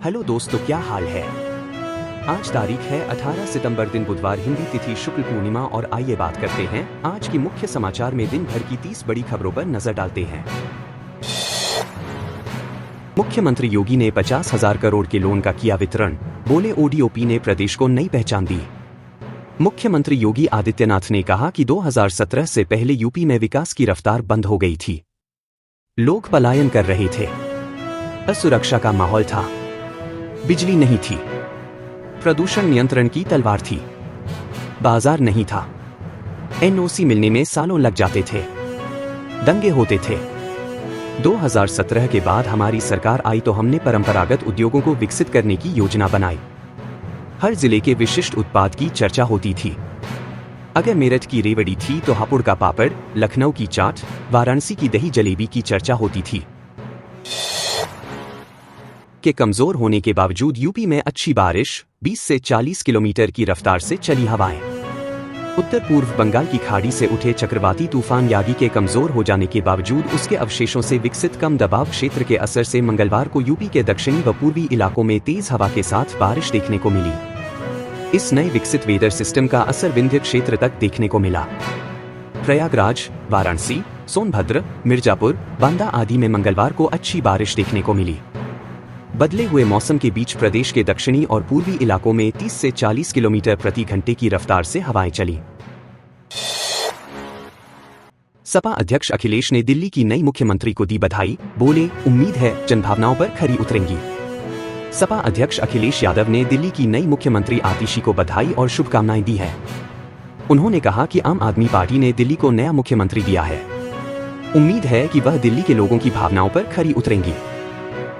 Hello दोस्तों, क्या हाल है। आज तारीख है 18 सितंबर, दिन बुधवार, हिंदी तिथि शुक्ल पूर्णिमा। और आइए बात करते हैं आज की मुख्य समाचार में दिन भर की 30 बड़ी खबरों पर नजर डालते हैं। मुख्यमंत्री योगी ने 50,000 करोड़ के लोन का किया वितरण, बोले ओडीओपी ने प्रदेश को नई पहचान दी। मुख्यमंत्री योगी आदित्यनाथ ने कहा कि 2017 से पहले यूपी में विकास की रफ्तार बंद हो गई थी। लोग पलायन कर रहे थे, असुरक्षा का माहौल था, बिजली नहीं थी, प्रदूषण नियंत्रण की तलवार थी, बाजार नहीं था, एनओसी मिलने में सालों लग जाते थे, दंगे होते थे। 2017 के बाद हमारी सरकार आई तो हमने परंपरागत उद्योगों को विकसित करने की योजना बनाई। हर जिले के विशिष्ट उत्पाद की चर्चा होती थी। अगर मेरठ की रेवड़ी थी तो हापुड़ का पापड़, लखनऊ की चाट, वाराणसी की दही जलेबी की चर्चा होती थी। के कमजोर होने के बावजूद यूपी में अच्छी बारिश, 20 से 40 किलोमीटर की रफ्तार से चली हवाएं। उत्तर पूर्व बंगाल की खाड़ी से उठे चक्रवाती तूफान यागी के कमजोर हो जाने के बावजूद उसके अवशेषों से विकसित कम दबाव क्षेत्र के असर से मंगलवार को यूपी के दक्षिणी व पूर्वी इलाकों में तेज हवा के साथ बारिश देखने को मिली। इस नए विकसित वेदर सिस्टम का असर विंध्य क्षेत्र तक देखने को मिला। प्रयागराज, वाराणसी, सोनभद्र, मिर्जापुर, बांदा आदि में मंगलवार को अच्छी बारिश देखने को मिली। बदले हुए मौसम के बीच प्रदेश के दक्षिणी और पूर्वी इलाकों में 30 से 40 किलोमीटर प्रति घंटे की रफ्तार से हवाएं चली। सपा अध्यक्ष अखिलेश ने दिल्ली की नई मुख्यमंत्री को दी बधाई, बोले उम्मीद है जनभावनाओं पर खरी उतरेंगी। सपा अध्यक्ष अखिलेश यादव ने दिल्ली की नई मुख्यमंत्री आतिशी को बधाई और शुभकामनाएं दी है। उन्होंने कहा कि आम आदमी पार्टी ने दिल्ली को नया मुख्यमंत्री दिया है। उम्मीद है कि वह दिल्ली के लोगों की भावनाओं पर खरी उतरेंगी।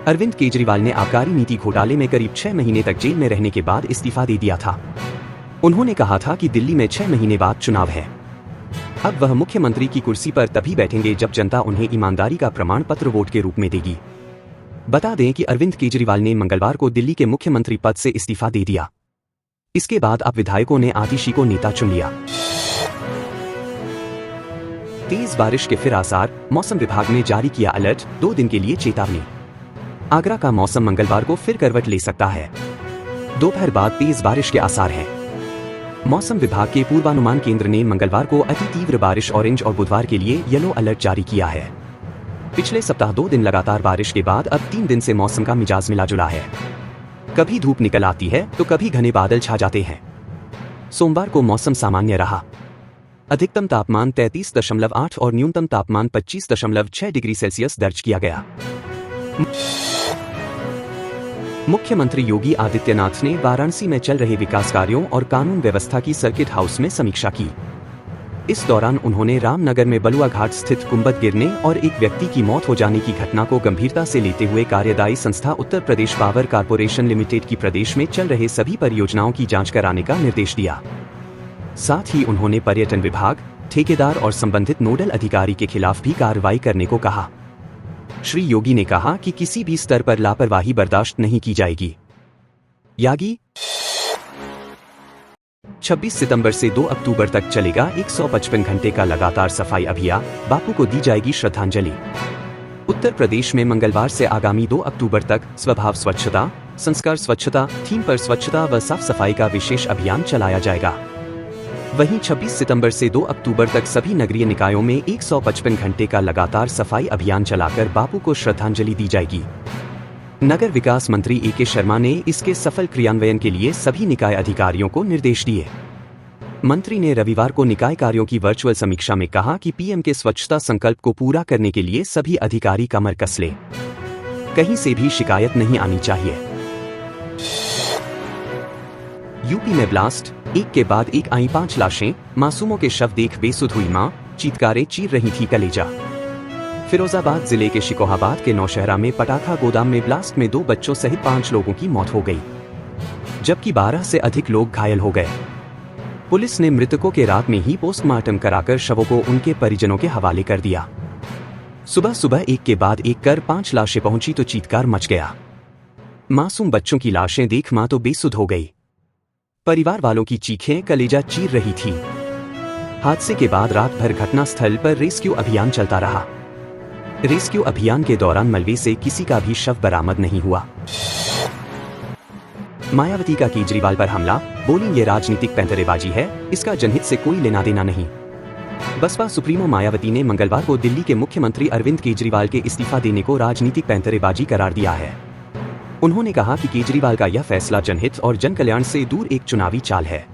अरविंद केजरीवाल ने आबकारी नीति घोटाले में करीब 6 महीने तक जेल में रहने के बाद इस्तीफा दे दिया था। उन्होंने कहा था कि दिल्ली में 6 महीने बाद चुनाव है। अब वह मुख्यमंत्री की कुर्सी पर तभी बैठेंगे जब जनता उन्हें ईमानदारी का प्रमाण पत्र वोट के रूप में देगी। बता दें कि अरविंद केजरीवाल ने मंगलवार को दिल्ली के मुख्यमंत्री पद से इस्तीफा दे दिया। इसके बाद अब विधायकों ने आतिशी को नेता चुन लिया। तेज बारिश के फिर आसार, मौसम विभाग ने जारी किया अलर्ट, 2 दिन के लिए चेतावनी। आगरा का मौसम मंगलवार को फिर करवट ले सकता है। दोपहर बाद तेज बारिश के आसार हैं। मौसम विभाग के पूर्वानुमान केंद्र ने मंगलवार को अति तीव्र बारिश ऑरेंज और बुधवार के लिए येलो अलर्ट जारी किया है। पिछले सप्ताह 2 दिन लगातार बारिश के बाद अब 3 दिन से मौसम का मिजाज मिला जुला है। कभी धूप निकल आती है तो कभी घने बादल छा जाते हैं। सोमवार को मौसम सामान्य रहा। अधिकतम तापमान 33.8 और न्यूनतम तापमान 25.6 डिग्री सेल्सियस दर्ज किया गया। मुख्यमंत्री योगी आदित्यनाथ ने वाराणसी में चल रहे विकास कार्यों और कानून व्यवस्था की सर्किट हाउस में समीक्षा की। इस दौरान उन्होंने रामनगर में बलुआ घाट स्थित गुंबद गिरने और एक व्यक्ति की मौत हो जाने की घटना को गंभीरता से लेते हुए कार्यदायी संस्था Uttar Pradesh power corporation limited की प्रदेश में चल रहे सभी परियोजनाओं की जांच कराने का निर्देश दिया। साथ ही उन्होंने पर्यटन विभाग, ठेकेदार और संबंधित नोडल अधिकारी के खिलाफ भी कार्रवाई करने को कहा। श्री योगी ने कहा कि किसी भी स्तर पर लापरवाही बर्दाश्त नहीं की जाएगी। यागी 26 सितंबर से 2 अक्टूबर तक चलेगा 155 घंटे का लगातार सफाई अभियान, बापू को दी जाएगी श्रद्धांजलि। उत्तर प्रदेश में मंगलवार से आगामी 2 अक्टूबर तक स्वभाव स्वच्छता, संस्कार स्वच्छता थीम पर स्वच्छता व साफ सफाई का विशेष अभियान चलाया जाएगा। वहीं 26 सितंबर से 2 अक्टूबर तक सभी नगरीय निकायों में 155 घंटे का लगातार सफाई अभियान चलाकर बापू को श्रद्धांजलि दी जाएगी। नगर विकास मंत्री ए.के. शर्मा ने इसके सफल क्रियान्वयन के लिए सभी निकाय अधिकारियों को निर्देश दिए। मंत्री ने रविवार को निकाय कार्यों की वर्चुअल समीक्षा में कहा कि पीएम के स्वच्छता संकल्प को पूरा करने के लिए सभी अधिकारी कमर कस लें। कहीं से भी शिकायत नहीं आनी चाहिए। यूपी में ब्लास्ट, एक के बाद एक आई 5 लाशें, मासूमों के शव देख बेसुध हुई मां, चीत्कारें चीर रही थी कलेजा। फिरोजाबाद जिले के शिकोहाबाद के नौशहरा में पटाखा गोदाम में ब्लास्ट में 2 बच्चों सहित 5 लोगों की मौत हो गई, जबकि 12 से अधिक लोग घायल हो गए। पुलिस ने मृतकों के रात में ही पोस्टमार्टम कराकर शवों को उनके परिजनों के हवाले कर दिया। सुबह सुबह एक के बाद एक कर 5 लाशें पहुंची तो चीत्कार मच गया। मासूम बच्चों की लाशें देख मां तो बेसुध हो गई। परिवार वालों की चीखें कलेजा चीर रही थी। हादसे के बाद रात भर घटनास्थल पर रेस्क्यू अभियान चलता रहा। रेस्क्यू अभियान के दौरान मलबे से किसी का भी शव बरामद नहीं हुआ। मायावती का केजरीवाल पर हमला, बोली ये राजनीतिक पैंतरेबाजी है, इसका जनहित से कोई लेना देना नहीं। बसपा सुप्रीमो मायावती ने मंगलवार को दिल्ली के मुख्यमंत्री अरविंद केजरीवाल के इस्तीफा देने को राजनीतिक पैंतरेबाजी करार दिया है। उन्होंने कहा कि केजरीवाल का यह फैसला जनहित और जन कल्याण से दूर एक चुनावी चाल है।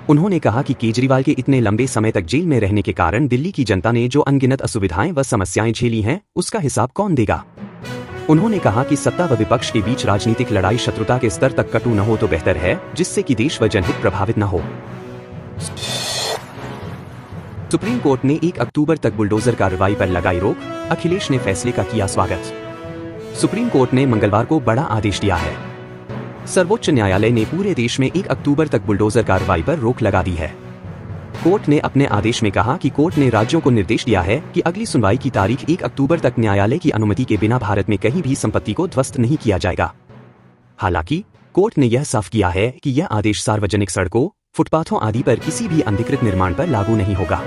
उन्होंने कहा कि केजरीवाल के इतने लंबे समय तक जेल में रहने के कारण दिल्ली की जनता ने जो अनगिनत असुविधाएं व समस्याएं झेली हैं, उसका हिसाब कौन देगा। उन्होंने कहा कि सत्ता व विपक्ष के बीच राजनीतिक लड़ाई शत्रुता के स्तर तक कटु न हो तो बेहतर है, जिससे कि देश व जनहित प्रभावित न हो। सुप्रीम कोर्ट ने 1 अक्टूबर तक बुलडोजर कार्रवाई पर लगाई रोक, अखिलेश ने फैसले का किया स्वागत। सुप्रीम कोर्ट ने मंगलवार को बड़ा आदेश दिया है। सर्वोच्च न्यायालय ने पूरे देश में 1 अक्टूबर तक बुलडोजर कार्रवाई पर रोक लगा दी है। कोर्ट ने अपने आदेश में कहा कि कोर्ट ने राज्यों को निर्देश दिया है कि अगली सुनवाई की तारीख 1 अक्टूबर तक न्यायालय की अनुमति के बिना भारत में कहीं भी संपत्ति को ध्वस्त नहीं किया जाएगा। हालांकि कोर्ट ने यह साफ किया है कि यह आदेश सार्वजनिक सड़कों, फुटपाथों आदि पर किसी भी अनधिकृत निर्माण पर लागू नहीं होगा।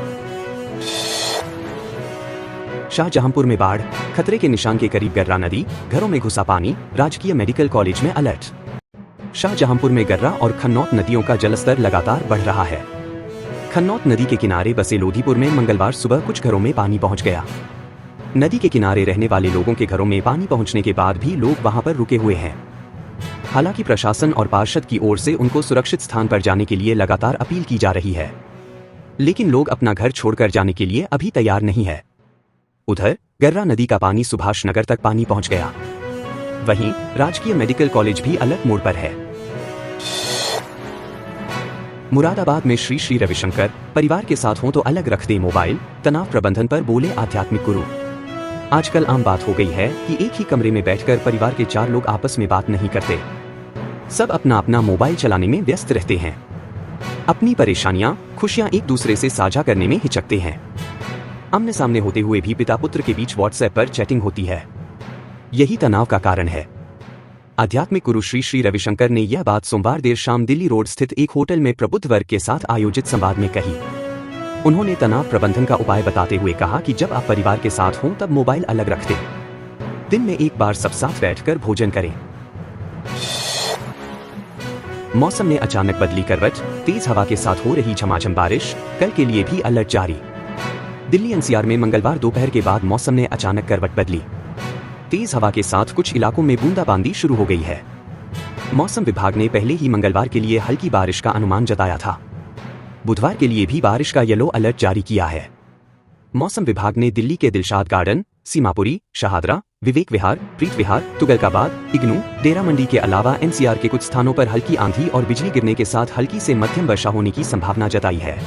शाहजहांपुर में बाढ़, खतरे के निशान के करीब गर्रा नदी, घरों में घुसा पानी, राजकीय मेडिकल कॉलेज में अलर्ट। शाहजहांपुर में गर्रा और खन्नौत नदियों का जलस्तर लगातार बढ़ रहा है। खन्नौत नदी के किनारे बसे लोधीपुर में मंगलवार सुबह कुछ घरों में पानी पहुंच गया। नदी के किनारे रहने वाले लोगों के घरों में पानी पहुंचने के बाद भी लोग वहां पर रुके हुए हैं। हालांकि प्रशासन और पार्षद की ओर से उनको सुरक्षित स्थान पर जाने के लिए लगातार अपील की जा रही है, लेकिन लोग अपना घर छोड़कर जाने के लिए अभी तैयार नहीं है। उधर गर्रा नदी का पानी सुभाष नगर तक पानी पहुंच गया। वहीं राजकीय मेडिकल कॉलेज भी अलर्ट मोड पर है। मुरादाबाद में श्री श्री रविशंकर परिवार के साथ हो तो अलग रख दे मोबाइल, तनाव प्रबंधन पर बोले आध्यात्मिक गुरु। आजकल आम बात हो गई है कि एक ही कमरे में बैठकर परिवार के 4 लोग आपस में बात नहीं करते। सब अपना अपना मोबाइल चलाने में व्यस्त रहते हैं। अपनी परेशानियां, खुशियां एक दूसरे से साझा करने में हिचकते हैं। आमने सामने होते हुए भी पिता पुत्र के बीच व्हाट्सएप पर चैटिंग होती है। यही तनाव का कारण है। आध्यात्मिक गुरु श्री श्री रविशंकर ने यह बात सोमवार देर शाम दिल्ली रोड स्थित एक होटल में प्रबुद्ध वर्ग के साथ आयोजित संवाद में कही। उन्होंने तनाव प्रबंधन का उपाय बताते हुए कहा कि जब आप परिवार के साथ हों तब मोबाइल अलग रख दें। दिन में एक बार सब साथ बैठकर भोजन करें। मौसम ने अचानक बदली करवट, तेज हवा के साथ हो रही झमाझम बारिश, कल के लिए भी अलर्ट जारी। दिल्ली एनसीआर में मंगलवार दोपहर के बाद मौसम ने अचानक करवट बदली। तेज हवा के साथ कुछ इलाकों में बूंदाबांदी शुरू हो गई है। मौसम विभाग ने पहले ही मंगलवार के लिए हल्की बारिश का अनुमान जताया था। बुधवार के लिए भी बारिश का येलो अलर्ट जारी किया है। मौसम विभाग ने दिल्ली के दिलशाद गार्डन, सीमापुरी, शाहदरा, विवेक विहार, प्रीत विहार, तुगलकाबाद, इग्नू, डेरा मंडी के अलावा एनसीआर के कुछ स्थानों पर हल्की आंधी और बिजली गिरने के साथ हल्की से मध्यम वर्षा होने की संभावना जताई है।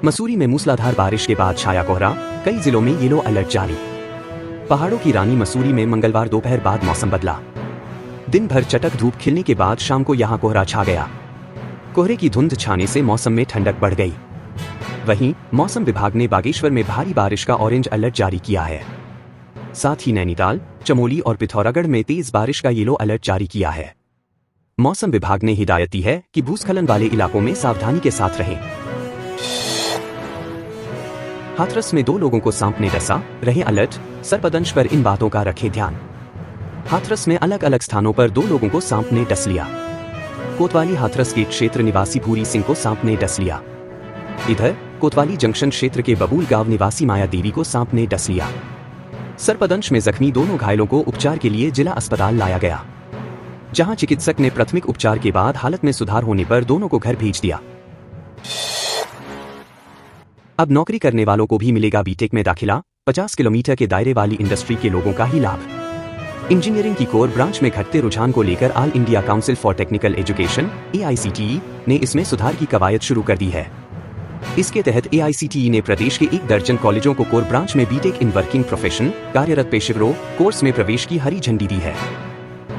मसूरी में मूसलाधार बारिश के बाद छाया कोहरा, कई जिलों में येलो अलर्ट जारी। पहाड़ों की रानी मसूरी में मंगलवार दोपहर बाद मौसम बदला। दिन भर चटक धूप खिलने के बाद शाम को यहां कोहरा छा गया। कोहरे की धुंध छाने से मौसम में ठंडक बढ़ गई। वहीं मौसम विभाग ने बागेश्वर में भारी बारिश का ऑरेंज अलर्ट जारी किया है। साथ ही नैनीताल, चमोली और पिथौरागढ़ में तेज बारिश का येलो अलर्ट जारी किया है। मौसम विभाग ने हिदायत दी है कि भूस्खलन वाले इलाकों में सावधानी के साथ रहें। हाथरस में 2 लोगों को सांप ने डसा, रहे अलर्ट, सर्पदंश पर इन बातों का रखें ध्यान। हाथरस में अलग अलग स्थानों पर 2 लोगों को सांप ने डस लिया। कोतवाली हाथरस के क्षेत्र निवासी भूरी सिंह को सांप ने डस लिया। इधर कोतवाली जंक्शन क्षेत्र के बबूल गांव निवासी माया देवी को सांप ने डस लिया। सर्पदंश में जख्मी दोनों घायलों को उपचार के लिए जिला अस्पताल लाया गया, जहां चिकित्सक ने प्राथमिक उपचार के बाद हालत में सुधार होने पर दोनों को घर भेज दिया। अब नौकरी करने वालों को भी मिलेगा बीटेक में दाखिला, 50 किलोमीटर के दायरे वाली इंडस्ट्री के लोगों का ही लाभ। इंजीनियरिंग की कोर ब्रांच में घटते रुझान को लेकर all India council for technical education (AICTE) ने इसमें सुधार की कवायद शुरू कर दी है। इसके तहत AICTE ने प्रदेश के 1 दर्जन कॉलेजों को कोर ब्रांच में बीटेक इन वर्किंग प्रोफेशन कार्यरत पेशेवरों कोर्स में प्रवेश की हरी झंडी दी है।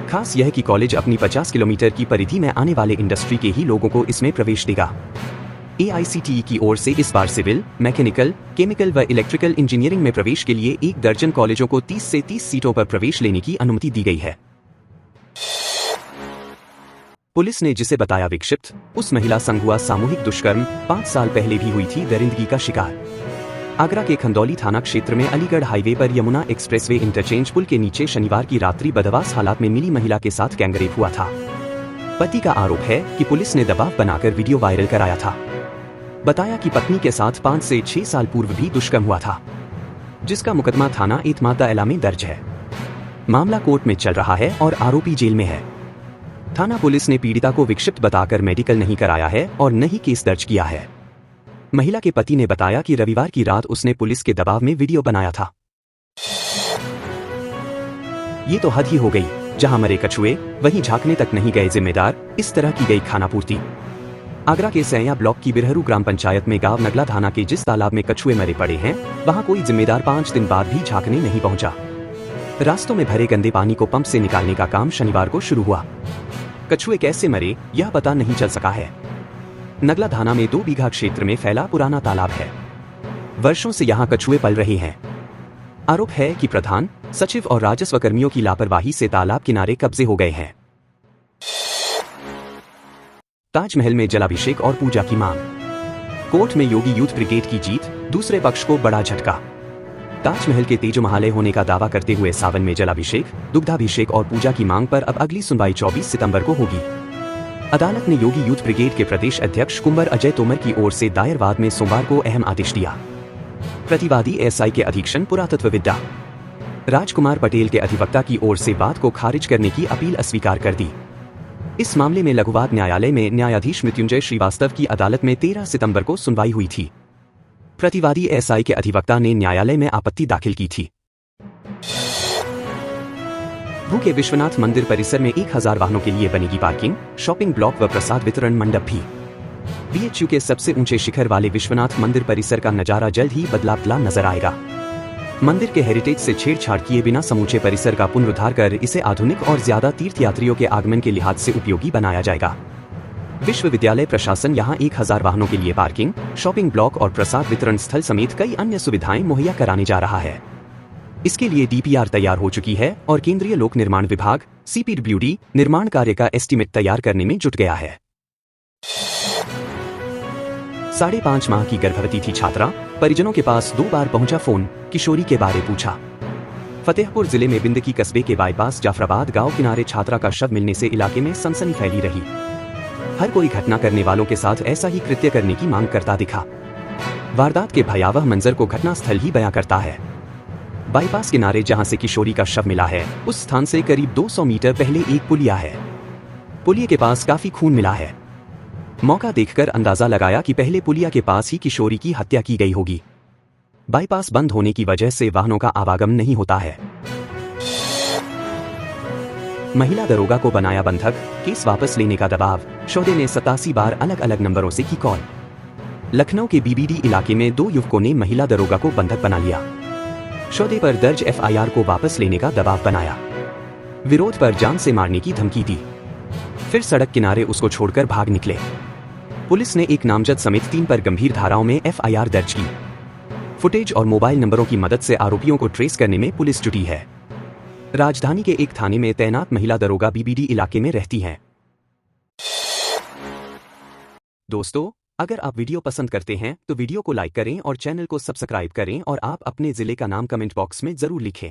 खास यह कि कॉलेज अपनी 50 किलोमीटर की परिधि में आने वाले इंडस्ट्री के ही लोगों को इसमें प्रवेश देगा। AICTE की ओर से इस बार सिविल, मैकेनिकल, केमिकल व इलेक्ट्रिकल इंजीनियरिंग में प्रवेश के लिए 1 दर्जन कॉलेजों को 30 से 30 सीटों पर प्रवेश लेने की अनुमति दी गई है। पुलिस ने जिसे बताया विक्षिप्त, उस महिला संग हुआ सामूहिक दुष्कर्म 5 साल पहले भी हुई थी दरिंदगी का शिकार। आगरा के खंदौली थाना क्षेत्र में अलीगढ़ हाईवे पर यमुना एक्सप्रेसवे इंटरचेंज पुल के नीचे शनिवार की रात्रि बदहवास हालात में मिली महिला के साथ गैंगरेप हुआ था। पति का आरोप है कि पुलिस ने दबाव बनाकर वीडियो वायरल कराया था। बताया कि पत्नी के साथ 5 से 6 साल पूर्व भी दुष्कर्म हुआ था, जिसका मुकदमा थाना एतमाद एला में दर्ज है। मामला कोर्ट में चल रहा है और आरोपी जेल में है। थाना पुलिस ने पीड़िता को विक्षिप्त बताकर मेडिकल नहीं कराया है और न ही केस दर्ज किया है। महिला के पति ने बताया कि रविवार की रात उसने पुलिस के दबाव में वीडियो बनाया था। ये तो हद ही हो गई, जहां मरे कछुए वहीं झांकने तक नहीं गए जिम्मेदार, इस तरह की गई खानापूर्ति। आगरा के सैया ब्लॉक की बिरहरू ग्राम पंचायत में गांव नगला थाना के जिस तालाब में कछुए मरे पड़े हैं, वहां कोई जिम्मेदार 5 दिन बाद भी झांकने नहीं पहुंचा। रास्तों में भरे गंदे पानी को पंप से निकालने का काम शनिवार को शुरू हुआ। कछुए कैसे मरे यह पता नहीं चल सका है। नगला थाना में 2 बीघा क्षेत्र में फैला पुराना तालाब है। वर्षों से यहाँ कछुए पल रहे हैं। आरोप है कि प्रधान, सचिव और राजस्व कर्मियों की लापरवाही से तालाब किनारे कब्जे हो गए हैं। ताजमहल में जलाभिषेक और पूजा की मांग। कोर्ट में योगी यूथ ब्रिगेड की जीत, दूसरे पक्ष को बड़ा झटका। ताजमहल के तेजोमहल होने का दावा करते हुए सावन में जलाभिषेक, दुग्धाभिषेक और पूजा की मांग पर अब अगली सुनवाई 24 सितंबर को होगी। अदालत ने योगी यूथ ब्रिगेड के प्रदेश अध्यक्ष कुंवर अजय तोमर की ओर से दायर वाद में सोमवार को अहम आदेश दिया। प्रतिवादी एसआई के अधीक्षण पुरातत्व विद्या राजकुमार पटेल के अधिवक्ता की ओर से वाद को खारिज करने की अपील अस्वीकार कर दी। इस मामले में लघुवाद न्यायालय में न्यायाधीश मृत्युंजय श्रीवास्तव की अदालत में 13 सितंबर को सुनवाई हुई थी। प्रतिवादी एसआई के अधिवक्ता ने न्यायालय में आपत्ति दाखिल की थी। भूखे विश्वनाथ मंदिर परिसर में 1000 वाहनों के लिए बनेगी पार्किंग, शॉपिंग ब्लॉक व प्रसाद वितरण मंडप भी। बीएचयू के सबसे ऊंचे शिखर वाले विश्वनाथ मंदिर परिसर का नजारा जल्द ही बदला नजर आएगा। मंदिर के हेरिटेज से छेड़छाड़ किए बिना समूचे परिसर का पुनरुद्धार कर इसे आधुनिक और ज्यादा तीर्थयात्रियों के आगमन के लिहाज से उपयोगी बनाया जाएगा। विश्वविद्यालय प्रशासन यहाँ 1000 वाहनों के लिए पार्किंग, शॉपिंग ब्लॉक और प्रसाद वितरण स्थल समेत कई अन्य सुविधाएं मुहैया कराने जा रहा है। इसके लिए डीपीआर तैयार हो चुकी है और केंद्रीय लोक निर्माण विभाग सीपीडब्ल्यूडी निर्माण कार्य का एस्टीमेट तैयार करने में जुट गया है। 5.5 माह की गर्भवती थी छात्रा, परिजनों के पास 2 बार पहुंचा फोन, किशोरी के बारे पूछा। फतेहपुर जिले में बिंदकी कस्बे के बाईपास जाफराबाद गांव किनारे छात्रा का शव मिलने से इलाके में सनसनी फैली रही। हर कोई घटना करने वालों के साथ ऐसा ही कृत्य करने की मांग करता दिखा। वारदात के भयावह मंजर को घटनास्थल ही बयां करता है। बाईपास किनारे जहां से किशोरी का शव मिला है, उस स्थान से करीब 200 मीटर पहले एक पुलिया है। पुलिया के पास काफी खून मिला है। मौका देखकर अंदाजा लगाया कि पहले पुलिया के पास ही किशोरी की हत्या की गई होगी। बाईपास बंद होने की वजह से वाहनों का आवागम नहीं होता है। महिला दरोगा को बनाया बंधक, केस वापस लेने का दबाव। शोधे ने 87 बार अलग अलग नंबरों से की कॉल। लखनऊ के बीबीडी इलाके में 2 युवकों ने महिला दरोगा को बंधक बना लिया। शोधे पर दर्ज एफआईआर को वापस लेने का दबाव बनाया। विरोध पर जान से मारने की धमकी दी। फिर सड़क किनारे उसको छोड़कर भाग निकले। पुलिस ने एक नामजद समेत 3 पर गंभीर धाराओं में एफआईआर दर्ज की। फुटेज और मोबाइल नंबरों की मदद से आरोपियों को ट्रेस करने में पुलिस जुटी है। राजधानी के एक थाने में तैनात महिला दरोगा बीबीडी इलाके में रहती हैं। दोस्तों, अगर आप वीडियो पसंद करते हैं तो वीडियो को लाइक करें और चैनल को सब्सक्राइब करें और आप अपने जिले का नाम कमेंट बॉक्स में जरूर लिखें।